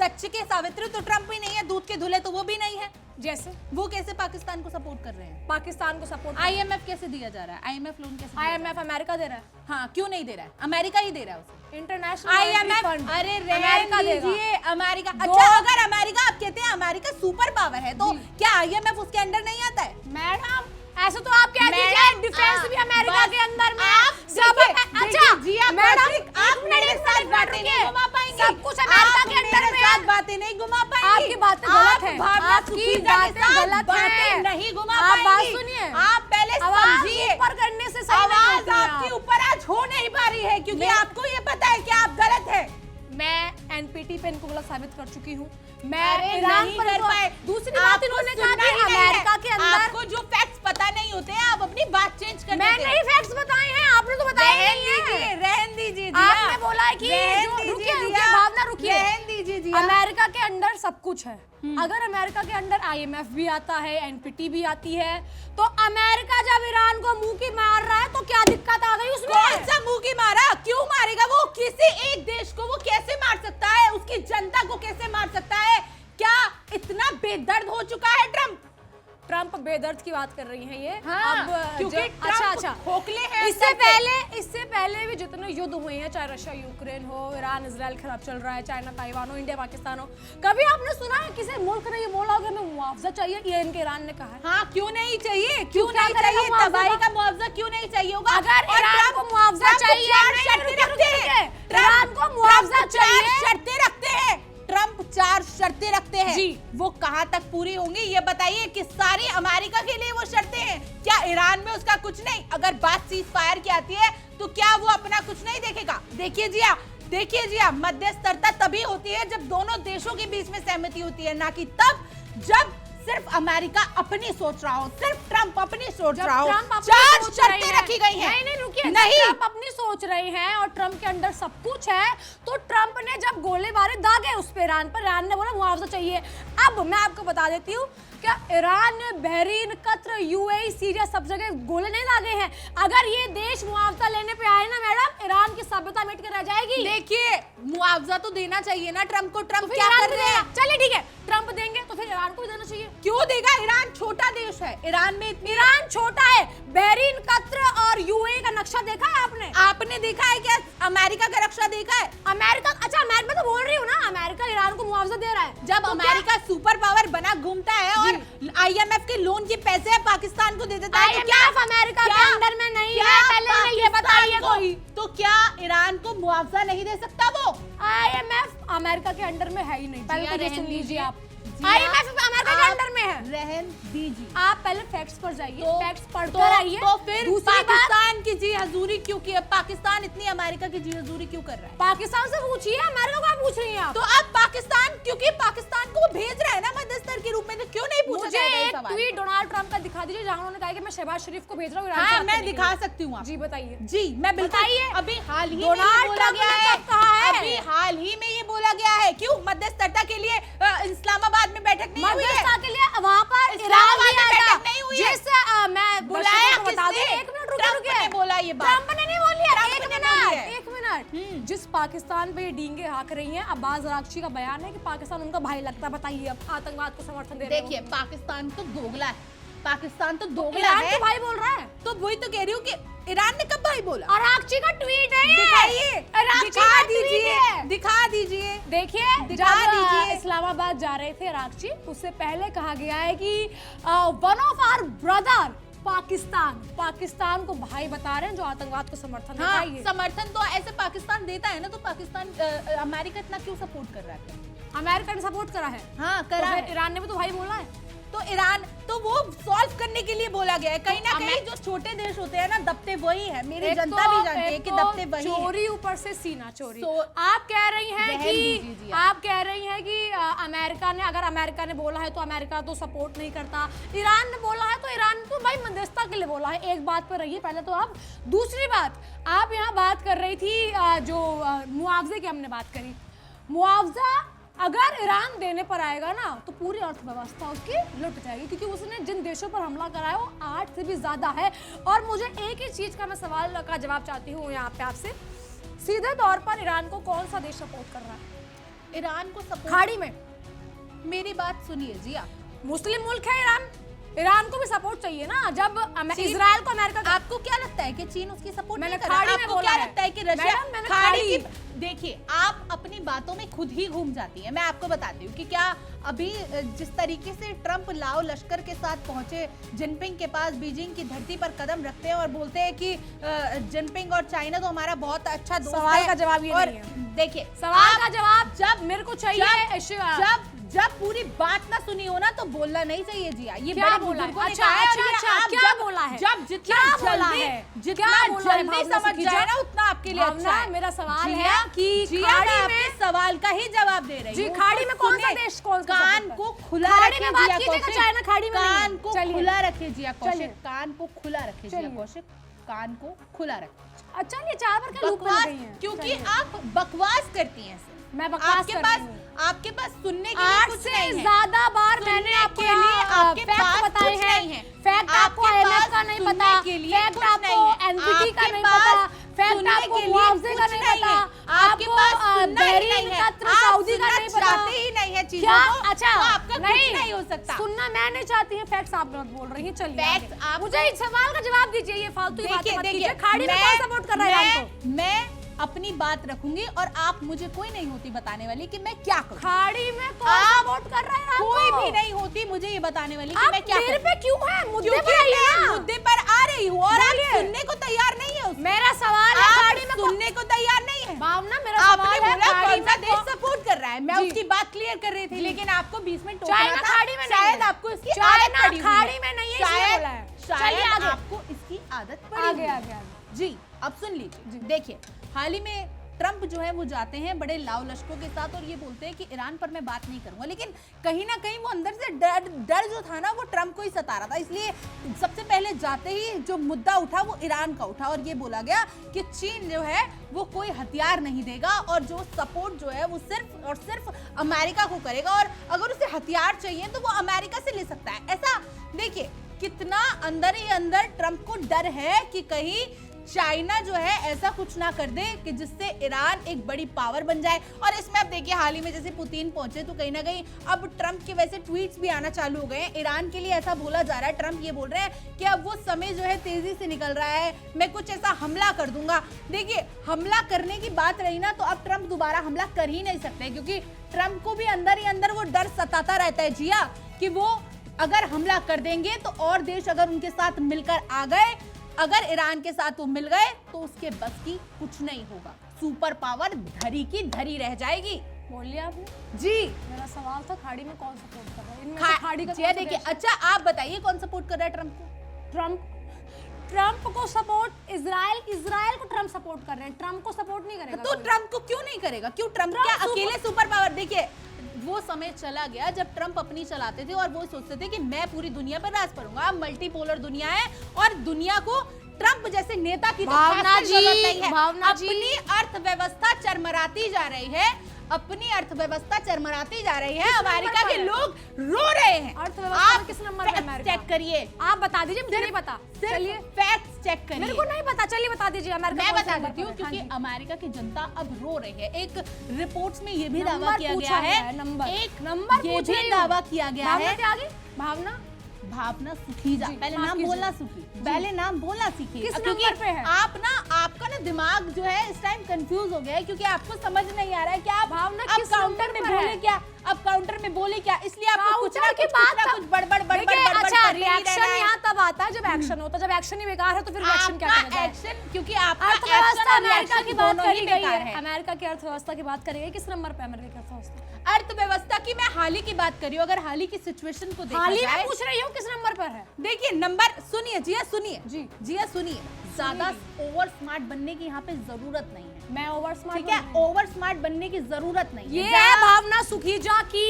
Speaker 2: सच के सावित्री तो ट्रम्प भी नहीं है, दूध के धुले तो वो भी नहीं है।
Speaker 1: जैसे
Speaker 2: वो कैसे पाकिस्तान को सपोर्ट कर रहे हैं?
Speaker 1: पाकिस्तान को सपोर्ट,
Speaker 2: आईएमएफ कैसे दिया जा रहा है? आईएमएफ लोन कैसे दिया जा
Speaker 1: आईएमएफ अमेरिका दे रहा है,
Speaker 2: रहा है? हाँ, क्यों नहीं दे रहा है? अमेरिका ही दे रहा है उसे।
Speaker 1: इंटरनेशनल
Speaker 2: आईएमएफ, अरे
Speaker 1: अमेरिका देगा।
Speaker 2: दीजिए अमेरिका।
Speaker 1: दो-
Speaker 2: अच्छा, अगर अमेरिका, आप कहते हैं अमेरिका सुपर पावर है, तो क्या आईएमएफ उसके अंडर नहीं आता है?
Speaker 1: मैडम ऐसे तो आप कह दीजिए
Speaker 2: मैडम,
Speaker 1: डिफेंस भी अमेरिका
Speaker 2: बस
Speaker 1: के अंदर में
Speaker 2: आप
Speaker 1: सब
Speaker 2: देखिए,
Speaker 1: अच्छा
Speaker 2: जी आप
Speaker 1: मैडम
Speaker 2: आप मेरे साथ बातें नहीं घुमा पाएंगे,
Speaker 1: सब कुछ अमेरिका के अंदर में
Speaker 2: साथ
Speaker 1: है।
Speaker 2: बातें नहीं घुमा पाएंगी,
Speaker 1: आपकी बातें गलत हैं,
Speaker 2: भावना
Speaker 1: आपकी
Speaker 2: सुखीजा के
Speaker 1: बातें
Speaker 2: साथ
Speaker 1: गलत
Speaker 2: बातें
Speaker 1: हैं।
Speaker 2: नहीं घुमा
Speaker 1: आप बात
Speaker 2: पाएंगी।
Speaker 1: सुनिए,
Speaker 2: आप पहले
Speaker 1: आवाज
Speaker 2: समझिए,
Speaker 1: ऊपर करने से सही नहीं
Speaker 2: आवाज
Speaker 1: होती है
Speaker 2: आपकी
Speaker 1: आप।
Speaker 2: ऊपर आज हो नहीं पा रही है, क्योंकि आपको ये पता है कि आप गलत है।
Speaker 1: मैं एनपीटी पे इनको गलत साबित कर चुकी हूँ। मैं
Speaker 2: अरे
Speaker 1: ईरान
Speaker 2: नहीं
Speaker 1: पर
Speaker 2: कर
Speaker 1: इनको-
Speaker 2: पाए।
Speaker 1: दूसरी बात
Speaker 2: आपको
Speaker 1: इन्होंने कहा
Speaker 2: सुनना
Speaker 1: कि
Speaker 2: ही नहीं है।
Speaker 1: अमेरिका के अंदर
Speaker 2: आपको जो फैक्ट्स पता नहीं होते हैं, आप अपनी बात चेंज कर
Speaker 1: मैं
Speaker 2: देते हैं।
Speaker 1: नहीं फैक्ट्स बताए हैं, आपने तो बताए
Speaker 2: रहन
Speaker 1: नहीं है।
Speaker 2: दीजिए, रहन दीजिए
Speaker 1: आपने बोला है कि
Speaker 2: रहन
Speaker 1: जो-
Speaker 2: दीजिए
Speaker 1: रुकिए,
Speaker 2: जिया,
Speaker 1: रुकिए, भावना रुकिए।
Speaker 2: रहन दीजिए जिया।
Speaker 1: अमेरिका के अंदर सब कुछ है। अगर अमेरिका के अंदर आईएमएफ भी आता है, एनपीटी भी आती है, तो अमेरिका जब ईरान को मुंह की मार रहा है तो क्या दिक्कत आ गई उसमें?
Speaker 2: कौन सा मुंह की मारा? क्यों मारेगा वो? किसी एक देश को वो कैसे मार सकता है? उसकी जनता को कैसे मार सकता है? क्या इतना बेदर्द हो चुका है ट्रम्प?
Speaker 1: बेदर्द की बात कर रही हैं ये।
Speaker 2: हाँ,
Speaker 1: अब
Speaker 2: क्योंकि
Speaker 1: अच्छा
Speaker 2: ट्रम्प
Speaker 1: अच्छा
Speaker 2: खोखले हैं
Speaker 1: इससे
Speaker 2: अंदर से।
Speaker 1: इससे पहले भी जितने युद्ध हुए हैं, चाहे रशिया यूक्रेन हो, ईरान इजराइल खराब चल रहा है, चाइना ताइवान हो, इंडिया पाकिस्तान हो, कभी आपने सुना है किसी मुल्क ने ये बोला होगा हमें मुआवजा चाहिए? ये इनके ईरान ने कहा है।
Speaker 2: हाँ, क्यों नहीं चाहिए? क्यों
Speaker 1: क्या
Speaker 2: नहीं
Speaker 1: करेगा
Speaker 2: चाहिए?
Speaker 1: मुआवजा
Speaker 2: तबाही
Speaker 1: का?
Speaker 2: का मुआवजा क्यों नहीं चाहिए होगा?
Speaker 1: अगर
Speaker 2: और
Speaker 1: ईरान
Speaker 2: ट्रम्प-
Speaker 1: को मुआवजा
Speaker 2: ट्रम्प
Speaker 1: चाहिए,
Speaker 2: चार
Speaker 1: नहीं,
Speaker 2: शर्तें
Speaker 1: रुकिए,
Speaker 2: रखते
Speaker 1: रुकिए,
Speaker 2: हैं।
Speaker 1: रुकिए। ईरान को मुआवजा
Speaker 2: ट्रम्प चार
Speaker 1: चाहिए।
Speaker 2: शर्तें रखते हैं। ट्रम्प 4 शर्तें रखते हैं
Speaker 1: जी।
Speaker 2: वो कहां तक पूरी होंगी ये बताइए? कि सारी अमेरिका के लिए वो शर्तें हैं? क्या ईरान में उसका कुछ नहीं? अगर बात सीज फायर की आती है तो क्या वो अपना कुछ नहीं देखेगा? देखिए जी, मध्यस्थता तभी होती है जब दोनों देशों के बीच में सहमति होती है, ना कि तब जब सिर्फ अमेरिका अपनी सोच रहा हो, सिर्फ ट्रम्प अपनी सोच रहा हो।
Speaker 1: ट्रम्प अपनी
Speaker 2: 4
Speaker 1: सोच रहे
Speaker 2: शर्तें
Speaker 1: हैं।
Speaker 2: रखी गई हैं।
Speaker 1: नहीं रुकिए,
Speaker 2: नहीं,
Speaker 1: ट्रम्प अपनी सोच रहे हैं और ट्रम्प के अंदर सब कुछ है, तो ट्रम्प ने जब गोले बारे दागे उस पे ईरान पर, ईरान ने बोला मुआवजा चाहिए। अब मैं आपको बता देती हूँ, क्या ईरान ने बहरीन, कतर, यूएई, सीरिया सब जगह गोले नहीं दागे हैं? अगर ये देश मुआवजा लेने पे आए ना मैडम, ईरान की सभ्यता मिट कर रह जाएगी।
Speaker 2: देखिए, मुआवजा तो देना चाहिए ना ट्रम्प को। ट्रम्प
Speaker 1: फिर
Speaker 2: क्या
Speaker 1: ईरान
Speaker 2: कर
Speaker 1: को
Speaker 2: रहे हैं?
Speaker 1: देगा। चलिए ठीक है, ट्रम्प देंगे तो फिर ईरान को भी देना चाहिए।
Speaker 2: क्यों देगा? ईरान छोटा देश है, ईरान में
Speaker 1: ईरान छोटा है। बहरीन, कतर और यूएई का नक्शा देखा है आपने?
Speaker 2: आपने देखा है क्या? अमेरिका का रक्षा देखा है?
Speaker 1: अमेरिका, अच्छा अमेरिका तो बोल रही हूँ ना, अमेरिका ईरान को मुआवजा दे रहा है।
Speaker 2: जब
Speaker 1: तो
Speaker 2: अमेरिका सुपर पावर बना घूमता है और आईएमएफ के लोन के पैसे पाकिस्तान को दे देता है, तो क्या
Speaker 1: IMF अमेरिका के अंदर में नहीं
Speaker 2: क्या
Speaker 1: है, पहले हमें ये बताइए
Speaker 2: पाकिस्तान
Speaker 1: कोई।
Speaker 2: को- तो क्या ईरान को मुआवजा नहीं दे सकता वो?
Speaker 1: आईएमएफ अमेरिका के अंडर में है ही नहीं। पहले तो ये
Speaker 2: रहन
Speaker 1: सुन लीजिए
Speaker 2: दीजिए।
Speaker 1: आप,
Speaker 2: जी,
Speaker 1: आईएमएफ अमेरिका के
Speaker 2: आप
Speaker 1: अंडर में है।
Speaker 2: रहन दीजिए।
Speaker 1: आप पहले फैक्ट्स पर जाइए,
Speaker 2: तो
Speaker 1: फैक्ट्स पढ़कर आइए।
Speaker 2: तो फिर
Speaker 1: दूसरी बात,
Speaker 2: पाकिस्तान की जी हजूरी क्यों की? पाकिस्तान इतनी अमेरिका की जी हजूरी क्यों कर रहा है?
Speaker 1: पाकिस्तान से पूछिए, अमेरिका को आप पूछ रही हैं आप?
Speaker 2: तो अब पाकिस्तान, क्योंकि पाकिस्तान को वो भेज रहा है ना मध्यस्थर के रूप में, तो क्यों नहीं पूछा
Speaker 1: मुझे
Speaker 2: जाएगा ये
Speaker 1: एक
Speaker 2: सवाल?
Speaker 1: ट्वीट डोनाल्ड ट्रम्प का दिखा दीजिए जहां उन्होंने कहा कि मैं शहबाज शरीफ को भेज रहा हूँ ईरान से
Speaker 2: हाँ,
Speaker 1: बात
Speaker 2: मैं
Speaker 1: करने के
Speaker 2: दिखा
Speaker 1: लिए।
Speaker 2: सकती हूँ आपको।
Speaker 1: जी बताइए।
Speaker 2: जी, मैं बिल्कुल।
Speaker 1: बताइए।
Speaker 2: अभी हाल ही में
Speaker 1: डोनाल्ड
Speaker 2: ये बोला
Speaker 1: ट्रम्प
Speaker 2: गया
Speaker 1: ने
Speaker 2: है,
Speaker 1: कब कहा है?
Speaker 2: अभी हाल ही में ये बोला गया है। क्यों? मध्यस्थता के लिए इस्लामाबाद में बैठक नहीं हुई है?
Speaker 1: मध्यस्थता के लिए वहां पर ईरान
Speaker 2: इस्लामाबाद
Speaker 1: भी
Speaker 2: में
Speaker 1: आया
Speaker 2: बैठक नहीं हुई है।
Speaker 1: जिस मैं
Speaker 2: बुलाया
Speaker 1: दर्शकों को बता दूं,
Speaker 2: किसने?
Speaker 1: एक मिनट
Speaker 2: ट्रम्प
Speaker 1: रुकिए,
Speaker 2: ने बोला ये बात।
Speaker 1: ट्रम्प ने नहीं बोली है।
Speaker 2: ट्रम्प
Speaker 1: एक
Speaker 2: ने बोली है।
Speaker 1: मिनट, एक मिनट। जिस पाकिस्तान पे ये डींगे हाँक रही हैं, अब्बास अरागची का बयान है कि पाकिस्तान उनका भाई लगता है। बताइए अब आतंकवाद को समर्थन दे रहे हो।
Speaker 2: देखिए, पाकिस्तान तो दोगला है, पाकिस्तान तो दोगला
Speaker 1: ईरान
Speaker 2: है।
Speaker 1: तो भाई बोल रहा है।
Speaker 2: तो वही तो कह रही हूँ कि ईरान ने कब भाई बोला?
Speaker 1: अरागची का ट्वीट है ये।
Speaker 2: दिखाइए,
Speaker 1: अरागची
Speaker 2: दिखा
Speaker 1: का tweet
Speaker 2: दीजिए,
Speaker 1: है।
Speaker 2: दिखा दीजिए।
Speaker 1: देखिए,
Speaker 2: दिखा
Speaker 1: जब
Speaker 2: दीजिए।
Speaker 1: इस्लामाबाद जा रहे थे अरागची, उससे पहले कहा गया है कि one of our brother Pakistan को भाई बता रहे हैं जो आतंकवाद को समर्थन देता है। ये
Speaker 2: समर्थन तो ऐसे पाकिस्तान देता है ना, तो पाकिस्तान अमेरिका इतना क्यों सपोर्ट कर रहा है?
Speaker 1: अमेरिका ने सपोर्ट करा है।
Speaker 2: हाँ करा है।
Speaker 1: ईरान ने भी तो भाई बोला है।
Speaker 2: तो ईरान तो वो सॉल्व करने के लिए बोला गया है। कहीं ना कहीं जो छोटे देश होते हैं ना, दबते वही है। मेरी जनता भी जानती है कि दबते वही है।
Speaker 1: चोरी ऊपर से सीना चोरी। आप कह रही हैं कि अमेरिका ने, अगर अमेरिका ने बोला है तो अमेरिका तो सपोर्ट नहीं करता, ईरान ने बोला है तो ईरान तो भाई मध्यस्थता के लिए बोला है। एक बात पर रहिए पहले तो आप। दूसरी बात, आप यहाँ बात कर रही थी जो मुआवजे की हमने बात करी। मुआवजा अगर ईरान देने पर आएगा ना तो पूरी अर्थव्यवस्था उसकी लुट जाएगी, क्योंकि उसने जिन देशों पर हमला करा है वो 8 से भी ज्यादा है। और मुझे एक ही चीज का मैं सवाल का जवाब चाहती हूँ यहाँ पे आपसे, सीधे तौर पर ईरान को कौन सा देश सपोर्ट कर रहा है?
Speaker 2: ईरान को सपोर्ट
Speaker 1: खाड़ी में।
Speaker 2: मेरी बात सुनिए जी आप,
Speaker 1: मुस्लिम मुल्क है ईरान को भी सपोर्ट चाहिए ना। जब इजराइल को अमेरिका,
Speaker 2: आपको क्या लगता है कि चीन उसकी सपोर्ट नहीं कर
Speaker 1: रहा?
Speaker 2: आपको
Speaker 1: आपको
Speaker 2: क्या लगता है कि रशिया
Speaker 1: खाड़ी?
Speaker 2: देखिए, आप अपनी बातों में खुद ही घूम जाती हैं। मैं आपको बताती हूँ कि क्या अभी जिस तरीके से ट्रंप लाओ लश्कर के साथ पहुंचे जिनपिंग के पास, बीजिंग की धरती पर कदम रखते हैं और बोलते हैं कि जिनपिंग और चाइना तो हमारा बहुत अच्छा दोस्त है।
Speaker 1: सवाल का जवाब ये नहीं है।
Speaker 2: देखिए,
Speaker 1: सवाल का जवाब जब मेरे को चाहिए,
Speaker 2: जब पूरी बात ना सुनी हो ना तो बोलना नहीं चाहिए जी। ये
Speaker 1: क्या बोला है? क्या बोला है?
Speaker 2: जब जितना जल्दी समझ जाए ना उतना आपके लिए अच्छा है।
Speaker 1: मेरा सवाल है कि
Speaker 2: खाड़ी में सवाल का ही जवाब दे रही हूँ।
Speaker 1: खाड़ी में कौन सा देश,
Speaker 2: कान को खुला रखिए कौशिक,
Speaker 1: चाइना खाड़ी में
Speaker 2: कान को खुला रखिए जिया कौशिक, कान को खुला रखिए जिया कौशिक, कान को खुला रखिए।
Speaker 1: अच्छा, ये 4 बार क्या लूप में गई हैं?
Speaker 2: क्योंकि आप बकवास करती हैं।
Speaker 1: मैं बकवास
Speaker 2: आपके पास सुनने के लिए कुछ नहीं है।
Speaker 1: ज्यादा बार मैंने आपके लिए आपके पास बताए हैं। फैक्ट आपको आईएमएफ का नहीं पता, फैक्ट आपको एनपीटी का नहीं पता, फैक्ट आपको मुआवजे का नहीं पता, आपको बहरीन कतर सऊदी का नहीं पता।
Speaker 2: ही नहीं है चीजों को,
Speaker 1: अच्छा
Speaker 2: आपका नहीं हो सकता।
Speaker 1: सुनना मैं नहीं चाहती है, फैक्ट्स आप गलत बोल रही हैं। चलिए मुझे इस सवाल का जवाब दीजिए, ये फालतू की बातें मत कीजिए। खाड़ी में कौन सपोर्ट कर रहा है आपको?
Speaker 2: मैं अपनी बात रखूंगी और आप मुझे कोई नहीं होती बताने वाली कि मैं क्या करूं।
Speaker 1: खाड़ी में कौन सपोर्ट कर रहा है?
Speaker 2: कोई भी नहीं होती मुझे ये बताने वाली कि मैं क्या करूं।
Speaker 1: मेरे पे क्यों है? मुद्दे पर आइए ना।
Speaker 2: मुद्दे पर आ रही हूँ और आप सुनने को तैयार नहीं है।
Speaker 1: मेरा सवाल है, खाड़ी में
Speaker 2: सुनने को तैयार नहीं है।
Speaker 1: भावना, मेरा सवाल है,
Speaker 2: कौन सा देश सपोर्ट कर रहा है? मैं उसकी बात क्लियर कर रही थी, लेकिन आपको बीच में टोकना
Speaker 1: था। खाड़ी में
Speaker 2: शायद आपको इसकी आदत पड़ी हुई है।
Speaker 1: खाड़ी में नहीं है,
Speaker 2: शायद आपको इसकी आदत पड़ी।
Speaker 1: आगे
Speaker 2: जी अब सुन लीजिए। देखिए, हाल ही में ट्रंप जो है वो जाते हैं बड़े लाव लश्करों के साथ और ये बोलते हैं कि ईरान पर मैं बात नहीं करूंगा, लेकिन कहीं ना कहीं वो अंदर से डर जो था ना वो ट्रंप को ही सता रहा था। इसलिए सबसे पहले जाते ही जो मुद्दा उठा वो ईरान का उठा और ये बोला गया कि चीन जो है वो कोई हथियार नहीं देगा और जो सपोर्ट जो है वो सिर्फ और सिर्फ अमेरिका को करेगा, और अगर उसे हथियार चाहिए तो वो अमेरिका से ले सकता है। ऐसा देखिए कितना अंदर ही अंदर ट्रंप को डर है कि कहीं चाइना जो है ऐसा कुछ ना कर दे कि जिससे ईरान एक बड़ी पावर बन जाए। और इसमें अब देखिए, हाल ही में जैसे पुतिन पहुंचे तो कहीं ना कहीं अब ट्रंप के वैसे ट्वीट्स भी आना चालू हो गए हैं। ईरान के लिए ऐसा बोला जा रहा है, ट्रंप ये बोल रहे हैं कि अब वो समय जो है तेजी से निकल रहा है, मैं कुछ ऐसा हमला कर दूंगा। देखिए, हमला करने की बात रही ना तो अब ट्रंप दोबारा हमला कर ही नहीं सकते, क्योंकि ट्रंप को भी अंदर ही अंदर वो डर सताता रहता है जिया कि वो अगर हमला कर देंगे तो और देश अगर उनके साथ मिलकर आ गए, अगर ईरान के साथ वो मिल गए तो उसके बस की कुछ नहीं होगा। सुपर पावर धरी की धरी रह जाएगी।
Speaker 1: बोलिए आपने
Speaker 2: जी।
Speaker 1: मेरा सवाल था खाड़ी में कौन सपोर्ट कर रहा है? इनमें से खाड़ी का
Speaker 2: देखिए, अच्छा आप बताइए कौन सपोर्ट कर रहा है ट्रंप को?
Speaker 1: ट्रंप को सपोर्ट इजराइल को ट्रंप सपोर्ट कर रहे हैं, ट्रंप को सपोर्ट नहीं करेगा।
Speaker 2: तो ट्रंप को क्यों नहीं करेगा? क्यों ट्रंप क्या अकेले सुपर पावर? देखिए, वो समय चला गया जब ट्रंप अपनी चलाते थे और वो सोचते थे कि मैं पूरी दुनिया पर राज करूंगा। अब मल्टीपोलर दुनिया है और दुनिया को ट्रंप जैसे नेता की
Speaker 1: भावना जी,
Speaker 2: नहीं है।
Speaker 1: अपनी
Speaker 2: अर्थव्यवस्था चरमराती जा रही है, अपनी अर्थव्यवस्था चरमराती जा रही है। अमेरिका के लोग रो रहे हैं।
Speaker 1: अर्थव्यवस्था किस नंबर पे अमेरिका?
Speaker 2: चेक करिए,
Speaker 1: आप बता दीजिए, मुझे नहीं पता।
Speaker 2: चलिए फैक्ट्स चेक करिए।
Speaker 1: मेरे को नहीं पता, चलिए बता दीजिए अमेरिका।
Speaker 2: मैं बता देती हूँ क्योंकि अमेरिका की जनता अब रो रही है। एक रिपोर्ट्स में ये भी दावा किया गया है,
Speaker 1: एक नंबर
Speaker 2: ये भी दावा किया गया है।
Speaker 1: भावना
Speaker 2: सुखीजा, पहले नाम बोलना सीखिए, पहले नाम बोलना सीखिए।
Speaker 1: किस नंबर पे है?
Speaker 2: आपका ना दिमाग जो है इस टाइम कंफ्यूज हो गया है क्योंकि आपको समझ नहीं आ रहा है कि आप
Speaker 1: भावना
Speaker 2: अब काउंटर में बोले क्या, अब काउंटर में बोले क्या, इसलिए आपको कुछ ना कुछ बड़बड़
Speaker 1: अच्छा रिएक्शन यहाँ तब आता है जब एक्शन होता है, जब एक्शन ही बेकार है तो फिर एक्शन क्या करेगा?
Speaker 2: एक्शन, क्योंकि आपका
Speaker 1: अर्थव्यवस्था
Speaker 2: एक्शन
Speaker 1: अमेरिका की बात
Speaker 2: दोनों
Speaker 1: करी
Speaker 2: ही
Speaker 1: गई
Speaker 2: बेकार
Speaker 1: है, अमेरिका की अर्थव्यवस्था की बात करी गई, किस नंबर पे अमेरिका की अर्थव्यवस्था?
Speaker 2: अर्थव्यवस्था की मैं हाल ही की बात कर रही हूँ। अगर हाल ही की सिचुएशन को देखा
Speaker 1: हाल ही
Speaker 2: जाए,
Speaker 1: में पूछ रही हूँ किस नंबर पर है?
Speaker 2: देखिए नंबर सुनिए जिया, सुनिए
Speaker 1: जी।
Speaker 2: जिया सुनिए, ज्यादा ओवर स्मार्ट बनने की यहाँ पे जरूरत नहीं है,
Speaker 1: मैं ओवर स्मार्ट,
Speaker 2: ठीक है? ओवर स्मार्ट बनने की जरूरत नहीं है।
Speaker 1: ये है भावना सुखीजा की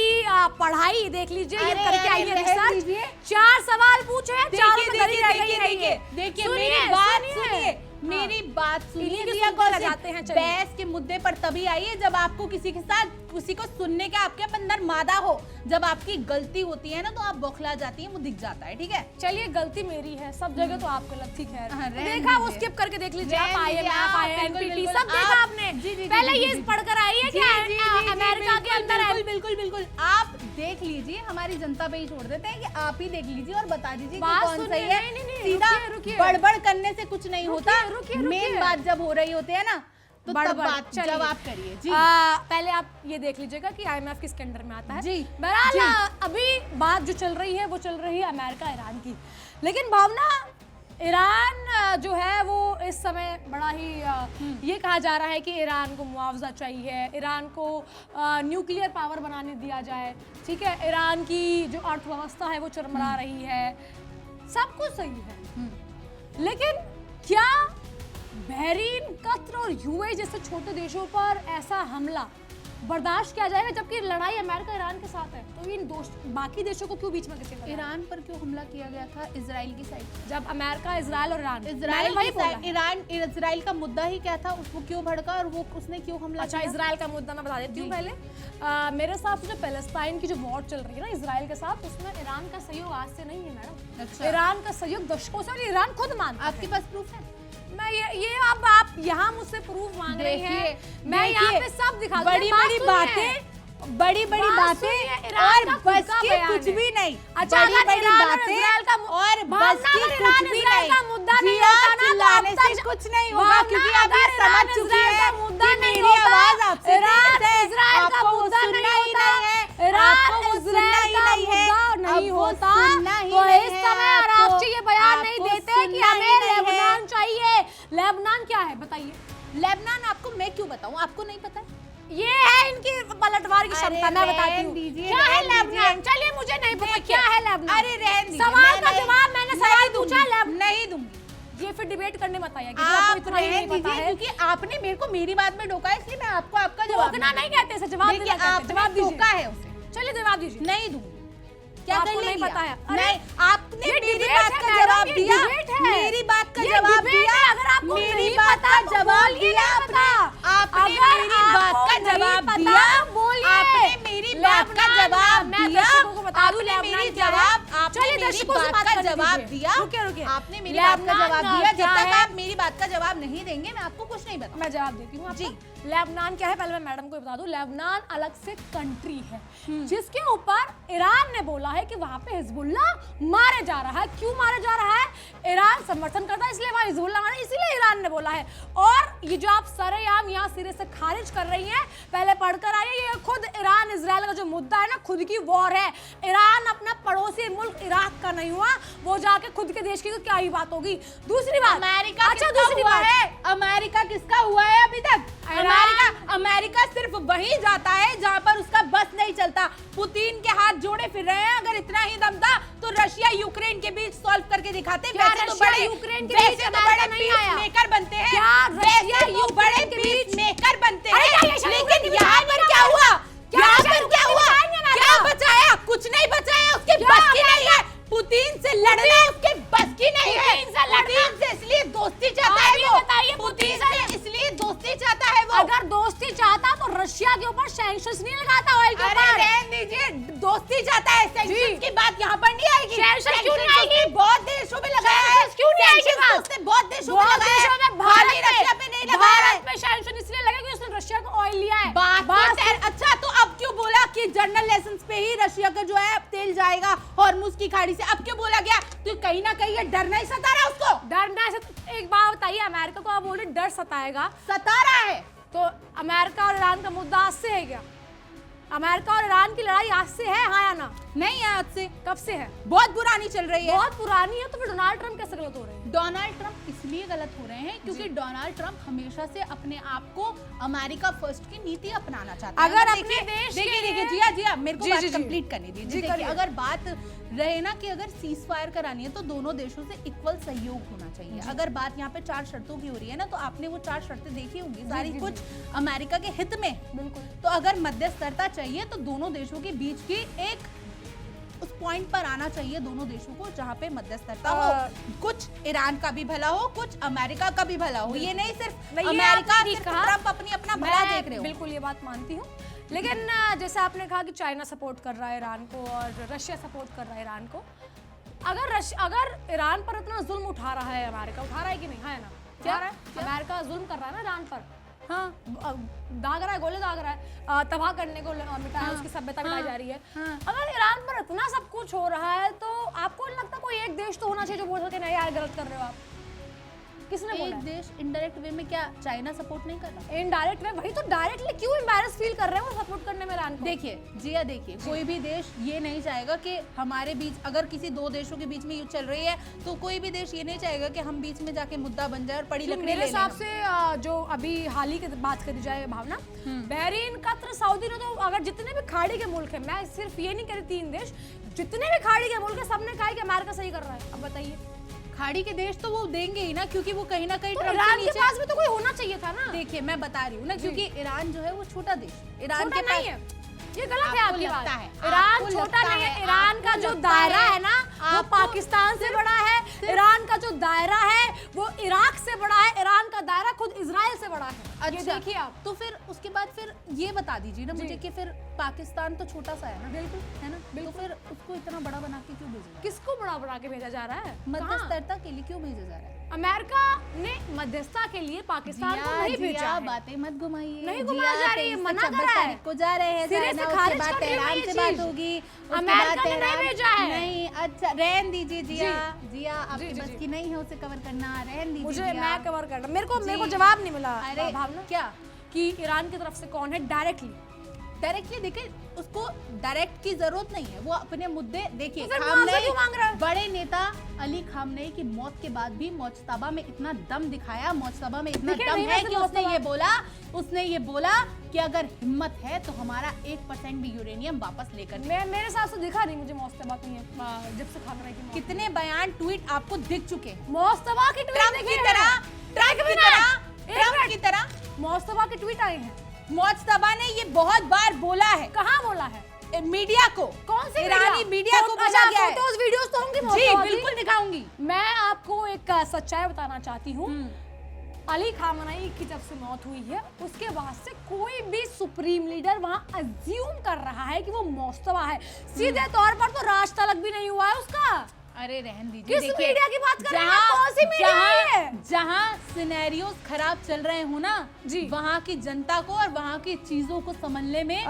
Speaker 1: पढ़ाई, देख लीजिए ये
Speaker 2: अरे,
Speaker 1: करके आई है
Speaker 2: रहन
Speaker 1: रिसर्च।
Speaker 2: दीजिए।
Speaker 1: 4 सवाल पूछे हैं, चारों में धरी रह गई है ये।
Speaker 2: देखिए
Speaker 1: सुनिए,
Speaker 2: मेरी बात
Speaker 1: सुनिए।
Speaker 2: सुनिए, मेरी बात सुनिए।
Speaker 1: इन्हीं की
Speaker 2: जिया
Speaker 1: सुनते रह
Speaker 2: कौशिक,
Speaker 1: जाते हैं, चलिए।
Speaker 2: बहस के मुद्दे पर तभी आइए जब आपको किसी के साथ, किसी को सुनने का आपके अंदर मादा हो। जब आपकी गलती होती है ना तो आप बौखला जाती है, वो दिख जाता है, ठीक है?
Speaker 1: चलिए गलती मेरी है, सब जगह तो आपको लगती है।
Speaker 2: हाँ, रहन
Speaker 1: देखा वो
Speaker 2: दीजिए।
Speaker 1: स्किप करके देख लीजिए आप,
Speaker 2: रहन दीजिए,
Speaker 1: IMF,
Speaker 2: आप,
Speaker 1: INPT
Speaker 2: बिल्कुल,
Speaker 1: सब
Speaker 2: बिल्कुल,
Speaker 1: देखा
Speaker 2: आप-
Speaker 1: आपने।
Speaker 2: जी, जी,
Speaker 1: पहले
Speaker 2: जी,
Speaker 1: ये
Speaker 2: जी, जी।
Speaker 1: पढ़कर आई है कि अमेरिका के अंदर है।
Speaker 2: बिल्कुल बिल्कुल आप देख लीजिए, हमारी जनता पे ही छोड़ देते हैं कि आप ही देख लीजिए और बता दीजिए कि
Speaker 1: बात
Speaker 2: कौन
Speaker 1: सुनिए,
Speaker 2: सही है।
Speaker 1: नहीं,
Speaker 2: सीधा
Speaker 1: रुकिए।
Speaker 2: बड़बड़ करने से कुछ नहीं होता,
Speaker 1: रुकिए।
Speaker 2: मेन बात जब हो रही होती है ना तो तब
Speaker 1: बड़बड़,
Speaker 2: बात
Speaker 1: चलिए।
Speaker 2: जवाब करिए जी।
Speaker 1: पहले आप ये देख लीजिएगा कि IMF किसके अंडर में आता है।
Speaker 2: जी,
Speaker 1: बहरहाल अभी बात जो चल रही है वो चल रही है अमेरिका ईरान की, लेकिन भावना ईरान जो है वो इस समय बड़ा ही ये कहा जा रहा है कि ईरान को मुआवजा चाहिए, ईरान को न्यूक्लियर पावर बनाने दिया जाए, ठीक है? ईरान की जो अर्थव्यवस्था है वो चरमरा रही है, सब कुछ सही है, लेकिन क्या बहरीन, कतर और UAE जैसे छोटे देशों पर ऐसा हमला बर्दाश्त किया जाएगा, जबकि लड़ाई अमेरिका ईरान के साथ है? तो इन बाकी देशों को क्यों बीच में किसी
Speaker 2: ईरान पर क्यों हमला किया गया था? इजराइल की साइड,
Speaker 1: जब अमेरिका, इजराइल और ईरान,
Speaker 2: इजराइल
Speaker 1: वही
Speaker 2: की
Speaker 1: बोला
Speaker 2: साइड,
Speaker 1: है।
Speaker 2: ईरान, इजराइल का मुद्दा ही क्या था, उसको क्यों भड़का और वो उसने क्यों हमला
Speaker 1: अच्छा,
Speaker 2: किया?
Speaker 1: इजराइल का मुद्दा मैं बता देती हूँ पहले। मेरे हिसाब से जो पैलेस्टाइन की जो वॉर चल रही है ना इजराइल के साथ, उसमें ईरान का सहयोग आज से नहीं है मैडम।
Speaker 2: अच्छा।
Speaker 1: ईरान का सहयोग दशकों से, और ईरान खुद मानता है।
Speaker 2: आपके पास प्रूफ है?
Speaker 1: मैं ये अब आप यहाँ मुझसे प्रूफ मांग रही हैं, मैं यहाँ पे सब दिखा दूँ।
Speaker 2: बड़ी बड़ी बातें, बड़ी बड़ी बातें और बस की कुछ भी नहीं।
Speaker 1: अच्छा,
Speaker 2: बड़ी
Speaker 1: अगर
Speaker 2: बड़ी
Speaker 1: ईरान और
Speaker 2: बातें
Speaker 1: इजराइल का
Speaker 2: और बस की
Speaker 1: अगर
Speaker 2: कुछ
Speaker 1: ईरान
Speaker 2: भी
Speaker 1: इजराइल
Speaker 2: नहीं।
Speaker 1: का मुद्दा नहीं
Speaker 2: जिया,
Speaker 1: होता ना तो
Speaker 2: चिल्लाने
Speaker 1: अब तक
Speaker 2: से कुछ नहीं होगा, क्योंकि
Speaker 1: भावना,
Speaker 2: अब ये
Speaker 1: अगर
Speaker 2: समझ
Speaker 1: ईरान
Speaker 2: चुकी
Speaker 1: इजराइल
Speaker 2: है
Speaker 1: का मुद्दा
Speaker 2: कि
Speaker 1: नहीं
Speaker 2: मेरी
Speaker 1: होता,
Speaker 2: आवाज आपसे
Speaker 1: ईरान
Speaker 2: तेज है,
Speaker 1: इजराइल का
Speaker 2: आपको वो
Speaker 1: मुद्दा
Speaker 2: सुनना
Speaker 1: नहीं
Speaker 2: ही
Speaker 1: होता,
Speaker 2: नहीं है,
Speaker 1: ईरान
Speaker 2: आपको वो
Speaker 1: इजराइल
Speaker 2: सुनना ही
Speaker 1: का
Speaker 2: नहीं है,
Speaker 1: मुद्दा नहीं
Speaker 2: अब वो
Speaker 1: होता
Speaker 2: सुनना ही
Speaker 1: तो
Speaker 2: नहीं
Speaker 1: इस
Speaker 2: है
Speaker 1: समय
Speaker 2: आपको,
Speaker 1: अरागची ये बयान नहीं
Speaker 2: आपको
Speaker 1: देते कि
Speaker 2: सुनना ही
Speaker 1: हमें
Speaker 2: नहीं है।
Speaker 1: लेबनान चाहिए। लेबनान क्या है बताइए?
Speaker 2: लेबनान आपको मैं क्यों बताऊं, आपको नहीं पता है?
Speaker 1: ये है इनकी पलटवार की क्षमता, मैं बताती हूँ। क्या है लेबनान? चलिए मुझे नहीं पता क्या है लेबनान।
Speaker 2: अरे रहन दीजिए,
Speaker 1: सवाल का
Speaker 2: मैं
Speaker 1: जवाब मैंने सवाल पूछा है,
Speaker 2: नहीं दूंगी।
Speaker 1: ये फिर डिबेट करने मत आइए, क्योंकि
Speaker 2: आप
Speaker 1: आपको इतना ही नहीं
Speaker 2: रहन
Speaker 1: पता
Speaker 2: दीजिए,
Speaker 1: है।
Speaker 2: क्योंकि आपने मेरे को मेरी बात में टोका है, इसलिए मैं आपको आपका जवाब
Speaker 1: टोकना नहीं कहते इसे, जवाब
Speaker 2: देखिए,
Speaker 1: देना कहते हैं।
Speaker 2: आपने
Speaker 1: जवाब
Speaker 2: टोका
Speaker 1: दीजिए।
Speaker 2: है उसे,
Speaker 1: चलिए जवाब दीजिए।
Speaker 2: नहीं दूंगी। क्या
Speaker 1: आपको
Speaker 2: कर
Speaker 1: नहीं
Speaker 2: लिया?
Speaker 1: पता है? अरे,
Speaker 2: नहीं, आपने
Speaker 1: ये
Speaker 2: मेरी
Speaker 1: डिबेट
Speaker 2: बात
Speaker 1: है
Speaker 2: का
Speaker 1: मैडम,
Speaker 2: जवाब
Speaker 1: ये
Speaker 2: दिया,
Speaker 1: डिबेट है।
Speaker 2: मेरी बात का
Speaker 1: ये
Speaker 2: जवाब
Speaker 1: डिबेट
Speaker 2: दिया,
Speaker 1: है, अगर आपको
Speaker 2: मेरी
Speaker 1: नहीं
Speaker 2: बात
Speaker 1: पता
Speaker 2: का
Speaker 1: तो
Speaker 2: जवाब
Speaker 1: बोलिए
Speaker 2: दिया
Speaker 1: नहीं पता।
Speaker 2: आपने
Speaker 1: अगर
Speaker 2: मेरी बात
Speaker 1: आपको
Speaker 2: का
Speaker 1: नहीं
Speaker 2: जवाब
Speaker 1: पता,
Speaker 2: दिया,
Speaker 1: बोलिए।
Speaker 2: आपने मेरी बात का
Speaker 1: लेबनान,
Speaker 2: जवाब
Speaker 1: मैं
Speaker 2: दिया,
Speaker 1: दर्शकों को बता दूं
Speaker 2: आपने
Speaker 1: लेबनान
Speaker 2: मेरी
Speaker 1: क्या है।
Speaker 2: जवाब, आपने
Speaker 1: चलिए
Speaker 2: मेरी
Speaker 1: दर्शकों से
Speaker 2: बात
Speaker 1: बात
Speaker 2: का
Speaker 1: करने
Speaker 2: जवाब
Speaker 1: दीजिए।
Speaker 2: दिया,
Speaker 1: रुकिए।
Speaker 2: आपने मेरी बात का
Speaker 1: लेबनान
Speaker 2: जवाब दिया।
Speaker 1: क्या
Speaker 2: जब तक
Speaker 1: है?
Speaker 2: आप मेरी बात का जवाब नहीं देंगे मैं आपको कुछ नहीं बताऊंगी।
Speaker 1: मैं जवाब देती हूँ
Speaker 2: जी।
Speaker 1: आपको। लेबनान क्या है पहले मैं मैडम को बता दूं। लेबनान अलग से कंट्री है जिसके ऊपर ईरान ने बोला है कि वहां पे हिजबुल्ला मारे जा रहा है। क्यों मारे जा रहा है? ईरान समर्थन करता है इसलिए वहां हिजबुल्ला मारे, इसीलिए ईरान ने बोला है। और ये जो आप सरेआम यहाँ सिरे से खारिज कर रही हैं, पहले पढ़कर आइए, ये खुद ईरान इजराइल का जो मुद्दा है ना, खुद की वॉर है। ईरान अपना पड़ोसी मुल्क इराक का नहीं हुआ, वो जाके खुद के देश की तो क्या ही बात होगी। दूसरी बात,
Speaker 2: अमेरिका
Speaker 1: अच्छा
Speaker 2: किसका
Speaker 1: दूसरी
Speaker 2: हुआ
Speaker 1: बात
Speaker 2: है? अमेरिका किसका हुआ है अभी तक? अमेरिका सिर्फ वहीं जाता है जहां पर उसका बस नहीं चलता। पुतिन के हाथ जोड़े फिर रहे हैं। अगर इतना ही दम था तो रशिया यूक्रेन के बीच सॉल्व करके दिखाते। वैसे तो बड़े
Speaker 1: यूक्रेन के बीच
Speaker 2: बड़े पीस मेकर बनते हैं, वैसे तो बड़े पीस मेकर बनते हैं। लेकिन यहाँ पर क्या हुआ? यहाँ पर क्या हुआ? क्या बचाया? कुछ नहीं बचाया। उसके बस की नहीं है। पुतिन से लड़ना उसके बस की नहीं है। पुतिन से इसलिए दोस्ती चाहता है वो।
Speaker 1: बताइए,
Speaker 2: पुतिन से इसलिए दोस्ती चाहता है वो।
Speaker 1: अगर दोस्ती चाहता तो रशिया के ऊपर सैंक्शंस नहीं लगाता ऑयल के
Speaker 2: अरे
Speaker 1: ऊपर।
Speaker 2: रहने दीजिए, दोस्ती चाहता है, सैंक्शंस की बात यहाँ पर नहीं आएगी।
Speaker 1: सैंक्शंस क्यों नहीं आएगी?
Speaker 2: उसने बहुत देशों में लगाया है।
Speaker 1: सैंक्शंस क्यों नहीं आएगी
Speaker 2: सैंक्शंस
Speaker 1: बात?
Speaker 2: उसने बहुत देशों में लगाया है।
Speaker 1: भारत
Speaker 2: खाली रशिया पे नहीं लगाया है।
Speaker 1: भारत में सैंक्शन इसलिए लगे क्योंकि उसने रशिया को ऑयल लिया है।
Speaker 2: अच्छा तो अब क्यों बोला कि जर्नल लाइसेंस पे ही रशिया का जो है तेल जाएगा हॉर्मुज की खाड़ी से? अब क्यों बोला गया? तो कहीं ना कहीं ये डर नहीं सता रहा उसको?
Speaker 1: डरना है। एक बात बताइए, अमेरिका को आप बोल रहे डर सताएगा,
Speaker 2: सता रहा है।
Speaker 1: तो अमेरिका और ईरान का मुद्दा आज से है क्या? अमेरिका और ईरान की लड़ाई आज से है, हाँ या ना?
Speaker 2: नहीं आज से,
Speaker 1: कब से है?
Speaker 2: बहुत पुरानी चल रही है।
Speaker 1: बहुत पुरानी है, तो फिर डोनाल्ड ट्रम्प कैसे गलत हो रहे हैं?
Speaker 2: डोनाल्ड ट्रम्प इसलिए गलत हो रहे हैं क्योंकि डोनाल्ड ट्रम्प हमेशा से अपने आप को अमेरिका फर्स्ट की नीति अपनाना चाहते हैं।
Speaker 1: अगर अपने देश के
Speaker 2: देखिए जिया मेरे को बात कंप्लीट करने दीजिए। देखिए अगर बात रहे ना कि अगर सीज फायर करानी है तो दोनों देशों से इक्वल सहयोग होना चाहिए। अगर बात यहाँ पे 4 शर्तों की हो रही है ना, तो आपने वो 4 शर्तें देखी होंगी, सारी कुछ अमेरिका के हित में।
Speaker 1: बिल्कुल।
Speaker 2: तो अगर मध्यस्थता चाहिए तो दोनों देशों के बीच की एक उस पॉइंट पर आना चाहिए दोनों देशों को जहां पे मध्यस्थता हो। कुछ ईरान का भी भला हो, कुछ अमेरिका का भी भला हो। ये नहीं सिर्फ अमेरिका, सिर्फ ट्रम्प अपना भला देख रहे हो।
Speaker 1: बिल्कुल ये बात मानती हूँ, लेकिन जैसे आपने कहा कि चाइना सपोर्ट कर रहा है ईरान को और रशिया सपोर्ट कर रहा है ईरान को, अगर ईरान पर इतना जुल्म उठा रहा है अमेरिका, उठा रहा है कि नहीं? है ना, क्या रहा है? अमेरिका जुल्म कर रहा है ना ईरान पर, हाँ, दाग रहा है, गोले दाग रहा है, तबाह करने को मिटाया, उसकी सभ्यता मिटाई जा रही है। अगर ईरान पर इतना सब कुछ हो रहा है तो आपको नहीं लगता कोई एक देश तो होना चाहिए जो बोल सके नहीं यार गलत कर रहे हो आप? किसने बोला? एक देश इनडायरेक्ट वे में क्या चाइना सपोर्ट नहीं कर रहा? इनडायरेक्ट वे, वही तो डायरेक्टली क्यों एम्बैरेस फील कर रहे हैं वो सपोर्ट करने में ईरान को? देखिए जिया, देखिए कोई भी देश ये नहीं चाहेगा कि हमारे बीच, अगर किसी दो देशों के बीच में युद्ध चल रही है तो कोई भी देश ये नहीं चाहेगा कि हम बीच में जाके मुद्दा बन जाए और पड़ी लकड़ी ले लें। मेरे हिसाब से जो अभी हाल ही की बात करी जाए भावना, बहरीन, कतर, सऊदी ने तो अगर जितने भी खाड़ी के मुल्क है, मैं सिर्फ ये नहीं कह रही 3 देश, जितने भी खाड़ी के मुल्क है सबने कहा कि अमेरिका सही कर रहा है। अब बताइए, खाड़ी के देश तो वो देंगे ही ना, क्योंकि वो कहीं ना कहीं तो ईरान के पास भी तो कोई होना चाहिए था ना। देखिए मैं बता रही हूँ ना, क्योंकि ईरान जो है वो छोटा देश, ईरान के नहीं है, ये गलत है आपकी बात। ईरान छोटा नहीं है, ईरान का जो दायरा है ना वो पाकिस्तान से बड़ा है, ईरान का जो दायरा है वो इराक से बड़ा है, ईरान का दायरा खुद इजराइल से बड़ा है। अच्छा देखिए आप, तो फिर उसके बाद फिर ये बता दीजिए ना मुझे कि फिर पाकिस्तान तो छोटा सा है ना, बिल्कुल है ना, तो फिर उसको इतना बड़ा बना के क्यों भेजा? किसको बड़ा बना के भेजा जा रहा है? मध्यस्थता के लिए क्यों भेजा जा रहा है? अमेरिका ने मध्यस्थता के लिए पाकिस्तान को नहीं भेजा है। बातें मत घुमाइए, नहीं घुमाई जा रही है, मना कर रहा है को जा रहे हैं, उसके बाद तेहरान से बात होगी, अमेरिका ने नहीं भेजा है। नहीं, अच्छा रहन दीजिए जिया आपकी बस की नहीं है उसे कवर करना, रहन दीजिए। मुझे मैं कवर करना, मेरे को जवाब नहीं मिला। अरे भावना क्या कि ईरान की तरफ से कौन है डायरेक्टली देखिए, उसको डायरेक्ट की जरूरत नहीं है, वो अपने मुद्दे देखिए। बड़े नेता अली खामनेई की मौत के बाद भी मोजतबा में इतना दम दिखाया, मोजतबा में इतना दम है कि उसने ये बोला कि अगर हिम्मत है तो हमारा 1% भी यूरेनियम वापस लेकर। मेरे हिसाब से दिखा नहीं मुझे मोजतबा की जब से खामनेई की कितने बयान ट्वीट आपको दिख चुके, मोजतबा की ट्वीट की तरह मोजतबा के ट्वीट आए हैं। मोजतबा ने ये बहुत बार बोला है। कहाँ बोला है? मीडिया को। कौन से ईरानी मीडिया को बोला गया है? फोटोज वीडियोस तो होंगे, जी बिल्कुल दिखाऊंगी। मैं आपको एक सच्चाई बताना चाहती हूँ, अली खामनेई की जब से मौत हुई है उसके बाद से कोई भी सुप्रीम लीडर वहाँ अज्यूम कर रहा है कि वो मोजतबा है, सीधे तौर पर तो राज तलक भी नहीं हुआ है उसका। अरे रहन दीजिए, किस मीडिया की बात कर रहे हैं? कौन सी मीडिया है? जहाँ सिनेरियोस खराब चल रहे हो ना जी, वहाँ की जनता को और वहाँ की चीजों को समझने में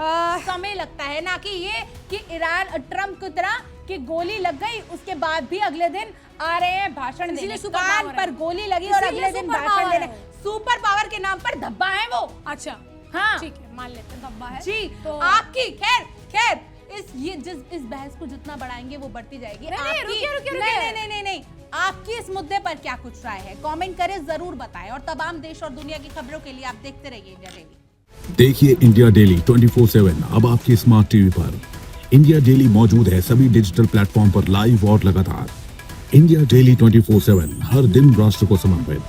Speaker 1: समय लगता है, ना कि ये कि ईरान ट्रम्प की तरह कि गोली लग गई उसके बाद भी अगले दिन आ रहे हैं भाषण देने, कान पर गोली लगी और अगले दिन भाषण देने। सुपर पावर के नाम पर धब्बा है वो। अच्छा हाँ ठीक है, मान लेते हैं धब्बा है जी। तो आपकी खैर इस बहस को जितना बढ़ाएंगे वो बढ़ती जाएगी। नहीं, आपकी इस मुद्दे पर क्या कुछ राय है? कमेंट करें, जरूर बताएं, और तमाम देश और दुनिया की खबरों के लिए आप देखते रहिए इंडिया डेली।
Speaker 3: देखिए इंडिया डेली 24/7 अब आपकी स्मार्ट टीवी पर। इंडिया डेली मौजूद है सभी डिजिटल प्लेटफॉर्म पर लाइव और लगातार। इंडिया डेली 24/7 हर दिन राष्ट्र को समर्पित।